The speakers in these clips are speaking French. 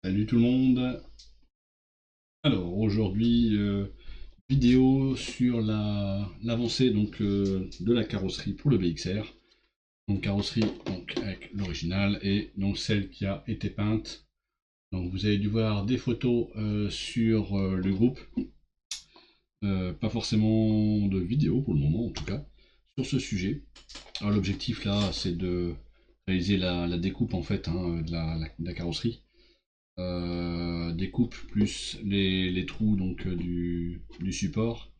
Salut tout le monde. Alors aujourd'hui, vidéo sur l'avancée de la carrosserie pour le BXR. Donc carrosserie donc avec l'original et donc celle qui a été peinte. Donc vous avez dû voir des photos sur le groupe, pas forcément de vidéo pour le moment en tout cas sur ce sujet. Alors l'objectif là, c'est de réaliser la découpe en fait de la carrosserie. Découpe plus les trous du support.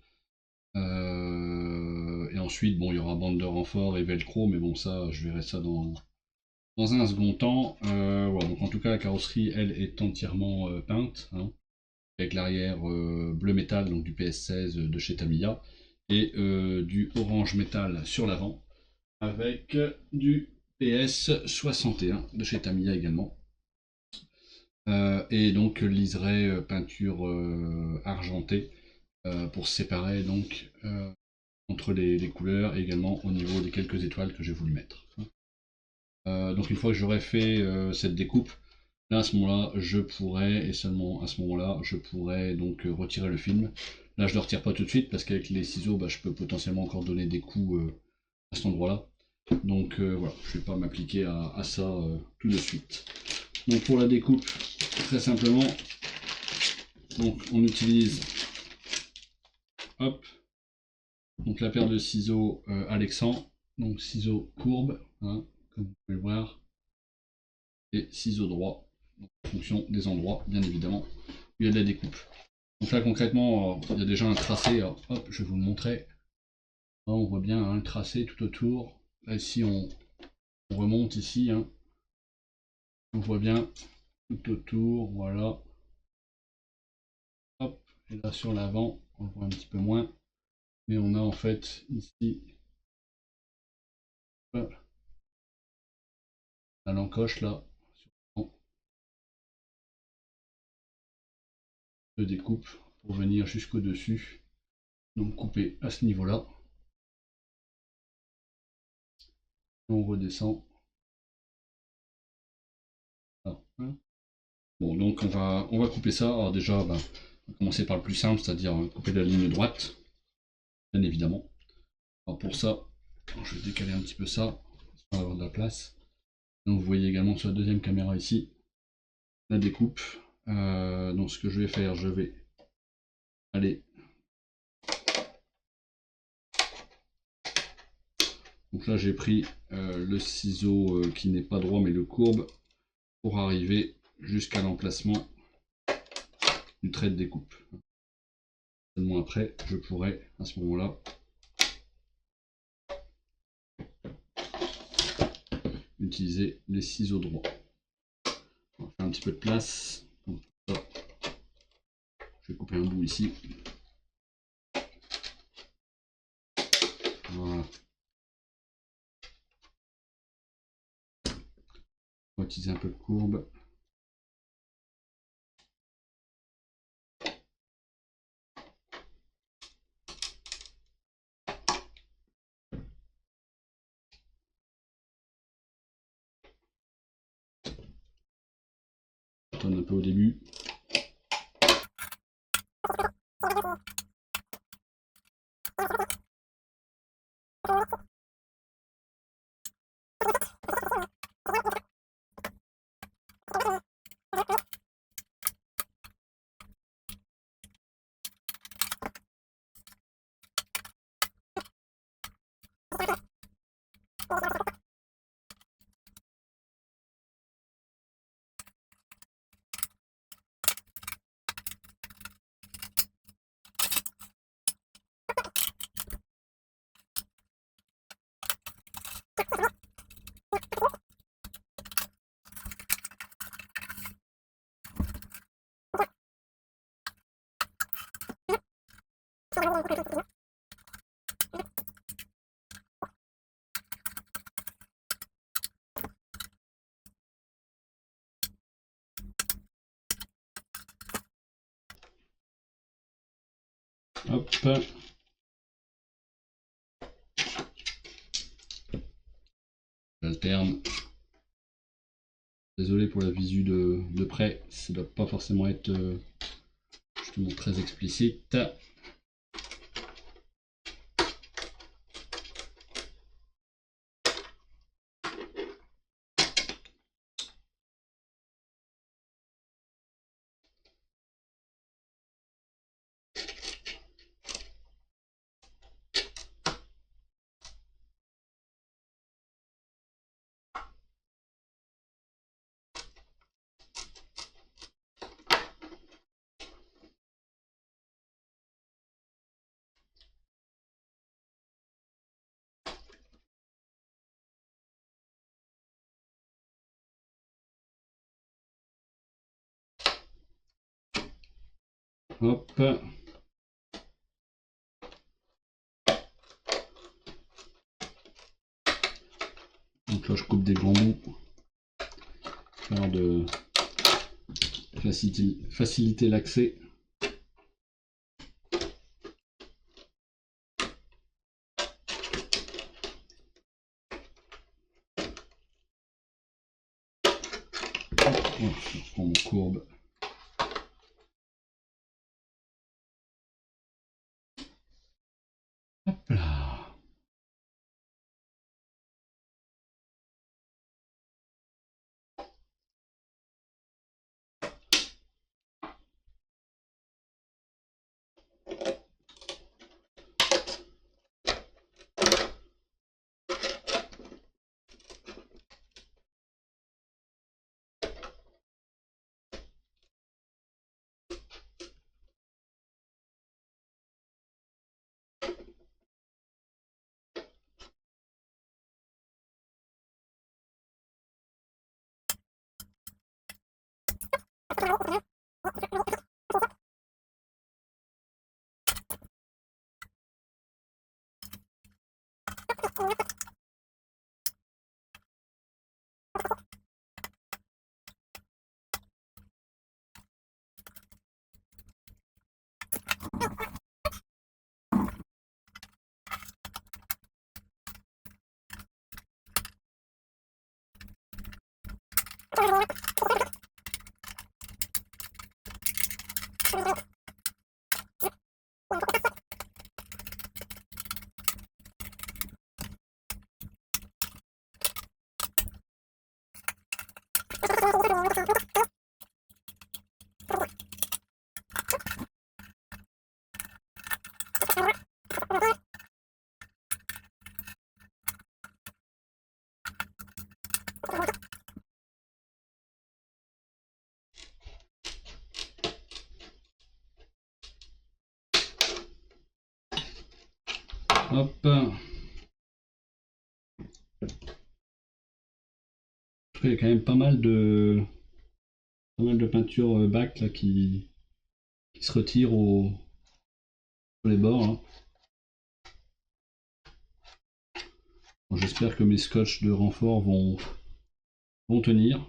Et ensuite, bon, il y aura bande de renfort et velcro, mais bon, ça, je verrai ça dans un second temps. Voilà, donc en tout cas, la carrosserie, elle, est entièrement peinte, hein, avec l'arrière bleu métal, donc du PS16 de chez Tamiya, et du orange métal sur l'avant, avec du PS61 de chez Tamiya également. Et donc liseré peinture argentée pour séparer donc entre les couleurs et également au niveau des quelques étoiles que j'ai voulu mettre. Donc une fois que j'aurai fait cette découpe, là à ce moment-là je pourrais, et seulement à ce moment-là, je pourrais donc retirer le film. Là je ne le retire pas tout de suite parce qu'avec les ciseaux je peux potentiellement encore donner des coups à cet endroit-là. Donc voilà, je ne vais pas m'appliquer à ça tout de suite. Donc pour la découpe, très simplement, donc on utilise hop, donc la paire de ciseaux Alexandre, donc ciseaux courbes, hein, comme vous pouvez le voir, et ciseaux droits, en fonction des endroits bien évidemment où il y a de la découpe. Donc là concrètement, il y a déjà un tracé, alors, hop, je vais vous le montrer. Là, on voit bien un tracé tout autour. Là ici on remonte ici, hein, on voit bien tout autour, voilà. Hop, et là sur l'avant, on le voit un petit peu moins. Mais on a en fait ici la l'encoche là de découpe pour venir jusqu'au dessus, donc couper à ce niveau là. On redescend. Ah, hein. Bon, donc on va couper ça. Alors déjà, on va commencer par le plus simple, c'est-à-dire couper la ligne droite, bien évidemment. Alors pour ça, je vais décaler un petit peu ça pour avoir de la place. Donc vous voyez également sur la deuxième caméra ici la découpe. Donc ce que je vais faire, je vais aller. Donc là j'ai pris le ciseau qui n'est pas droit mais le courbe pour arriver jusqu'à l'emplacement du trait de découpe. Seulement après, je pourrais à ce moment-là utiliser les ciseaux droits. On va faire un petit peu de place. Donc, ça, je vais couper un bout ici. Voilà. On va utiliser un peu de courbe. Je tourne un peu au début. Hop. J'alterne Désolé pour la visu de près, ça doit pas forcément être justement très explicite. Hop. Donc là je coupe des grands bouts, histoire de faciliter l'accès. Je reprends mon courbe. Hop là. Hop. Il y a quand même pas mal de peinture bac là, qui se retire sur les bords. Hein. Bon, j'espère que mes scotch de renfort vont tenir.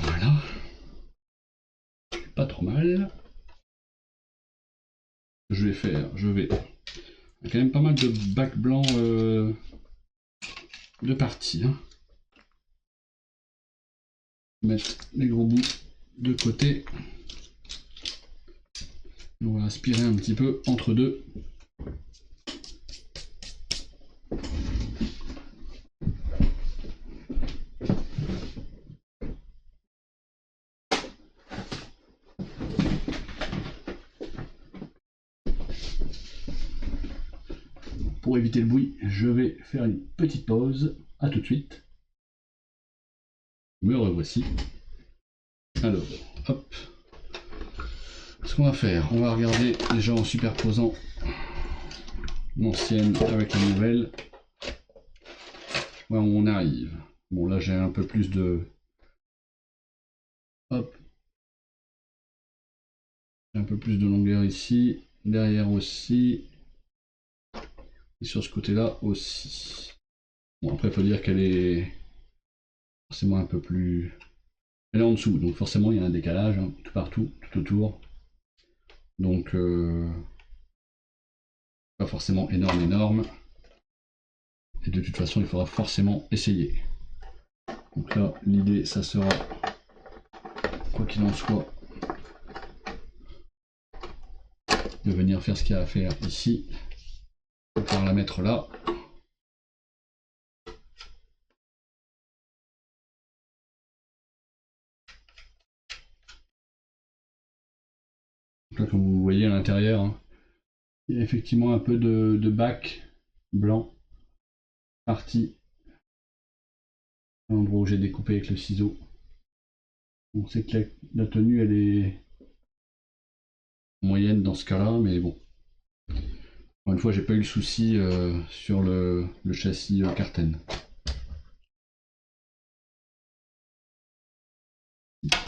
Voilà, pas trop mal. Je vais il y a quand même pas mal de bacs blancs de partie. Hein. Mettre les gros bouts de côté. On va aspirer un petit peu entre deux. Pour éviter le bruit, je vais faire une petite pause. A tout de suite. Me revoici. Alors, hop. Ce qu'on va faire, on va regarder déjà en superposant l'ancienne avec la nouvelle. Là on arrive. Bon là j'ai un peu plus de... Hop. Un peu plus de longueur ici. Derrière aussi. Et sur ce côté-là aussi. Bon après il faut dire qu'elle est forcément un peu plus... Elle est en dessous, donc forcément il y a un décalage hein, tout partout, tout autour. Donc pas forcément énorme. Et de toute façon il faudra forcément essayer. Donc là l'idée ça sera, quoi qu'il en soit, de venir faire ce qu'il y a à faire ici. On va pouvoir la mettre là. Donc là comme vous voyez à l'intérieur, hein, il y a effectivement un peu de bac blanc parti à l'endroit où j'ai découpé avec le ciseau. On sait que la tenue elle est moyenne dans ce cas-là, mais bon. Encore une fois, j'ai pas eu le souci sur le châssis Carten.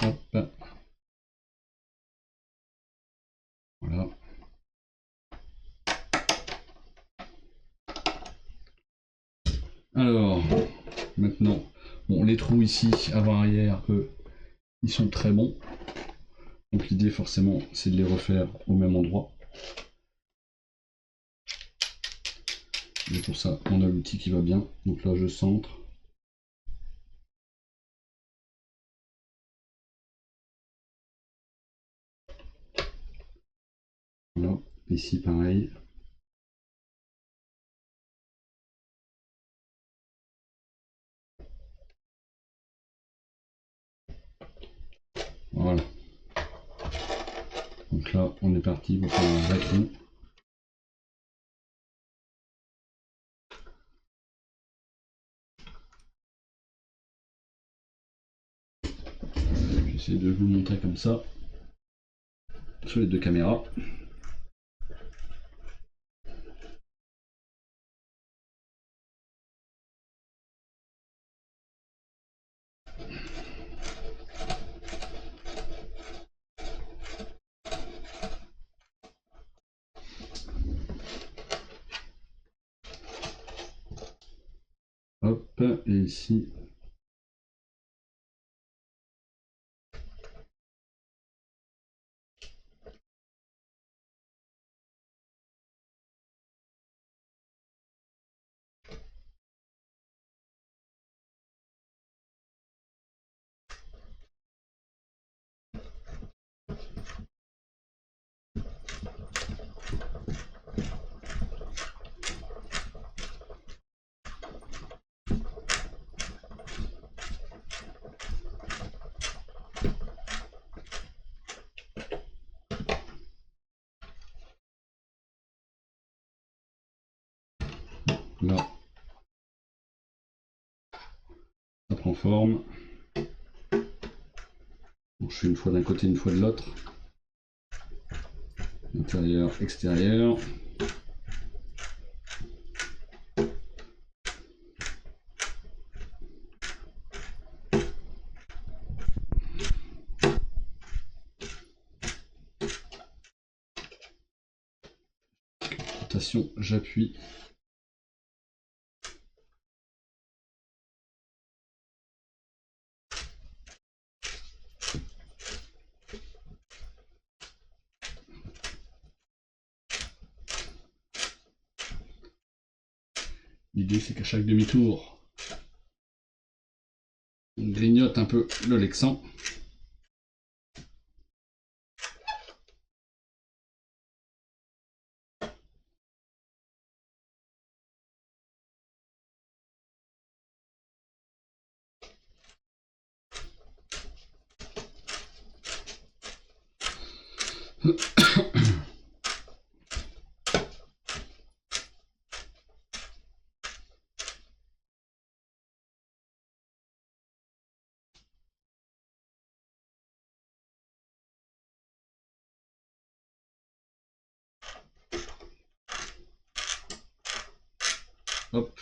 Hop. Voilà. Alors, maintenant, bon, les trous ici, avant-arrière, eux, ils sont très bons. Donc l'idée forcément, c'est de les refaire au même endroit. Et pour ça, on a l'outil qui va bien. Donc là, je centre. Voilà, ici pareil. Voilà. Donc là, on est parti pour faire un vrai trou. J'essaie de vous montrer comme ça sur les deux caméras. Hop, et ici, Là, ça prend forme. Bon, je fais une fois d'un côté, une fois de l'autre. Intérieur, extérieur. Rotation, j'appuie. L'idée c'est qu'à chaque demi-tour, on grignote un peu le Lexan. Hop.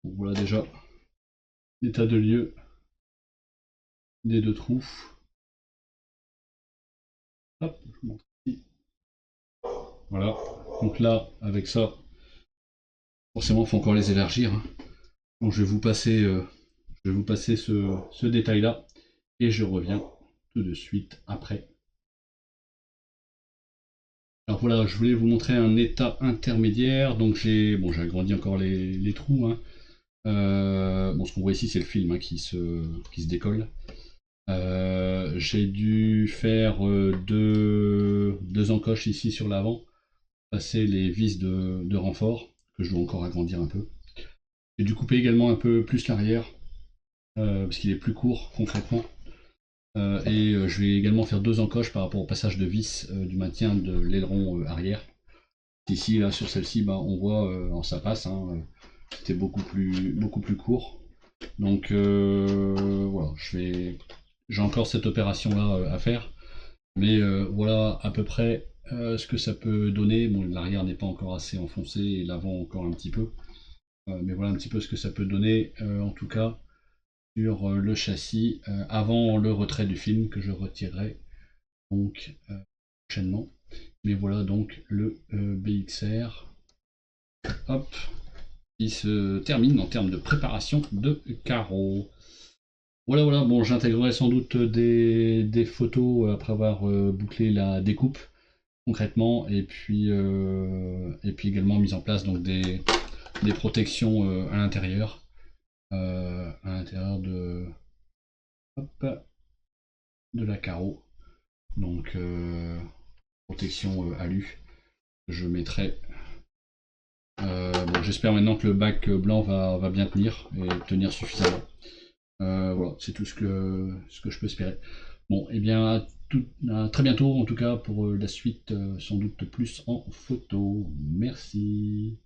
Voilà déjà l'état de lieu des deux trous. Hop, je vous montre ici. Voilà, donc là, avec ça, forcément, il faut encore les élargir. Hein. Donc je vais vous passer, ce détail-là, et je reviens tout de suite après. Alors voilà, je voulais vous montrer un état intermédiaire. Donc j'ai agrandi encore les trous. Hein. Ce qu'on voit ici, c'est le film qui se décolle. J'ai dû faire deux encoches ici sur l'avant, passer les vis de renfort, que je dois encore agrandir un peu. J'ai dû couper également un peu plus l'arrière, parce qu'il est plus court concrètement. Je vais également faire deux encoches par rapport au passage de vis du maintien de l'aileron arrière. Ici, là, sur celle-ci, on voit, ça passe, hein, c'était beaucoup plus court. Donc voilà, j'ai encore cette opération-là à faire. Mais voilà à peu près ce que ça peut donner. Bon, l'arrière n'est pas encore assez enfoncé et l'avant encore un petit peu. Mais voilà un petit peu ce que ça peut donner, en tout cas, sur le châssis avant le retrait du film que je retirerai donc prochainement. Mais voilà donc le BXR, hop, qui se termine en termes de préparation de carreaux. Voilà, bon, j'intégrerai sans doute des photos après avoir bouclé la découpe concrètement, et puis également mise en place donc des protections à l'intérieur de la carreau. Donc protection alu que je mettrai. J'espère maintenant que le bac blanc va bien tenir et tenir suffisamment. Voilà, c'est tout ce que je peux espérer. Bon, et bien à très bientôt en tout cas pour la suite, sans doute plus en photo. Merci.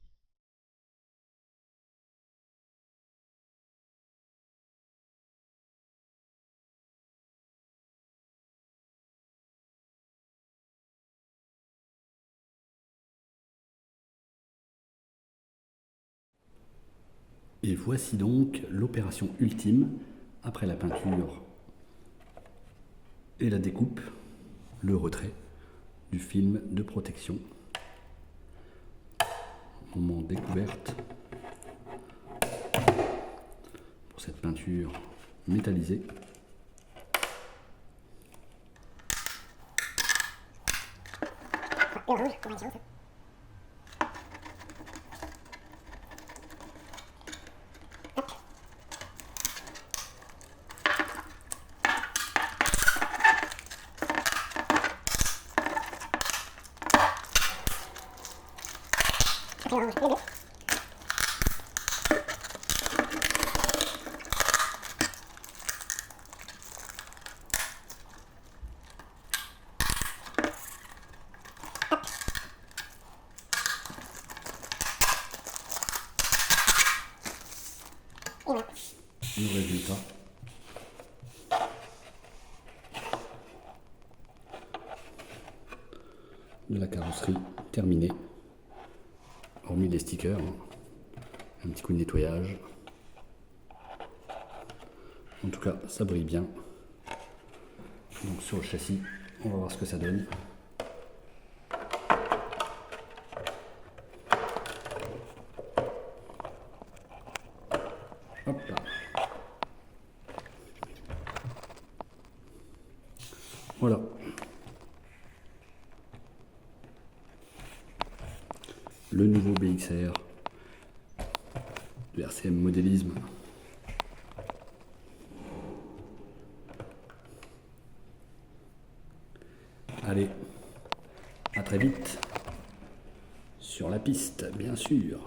Et voici donc l'opération ultime après la peinture et la découpe, le retrait du film de protection. Moment découverte pour cette peinture métallisée. le résultat. De la carrosserie terminée, hormis les stickers, hein. Un petit coup de nettoyage. En tout cas, ça brille bien. Donc sur le châssis, on va voir ce que ça donne. Hop là. Voilà. Le nouveau BXR de RCM Modélisme. Allez, à très vite sur la piste, bien sûr.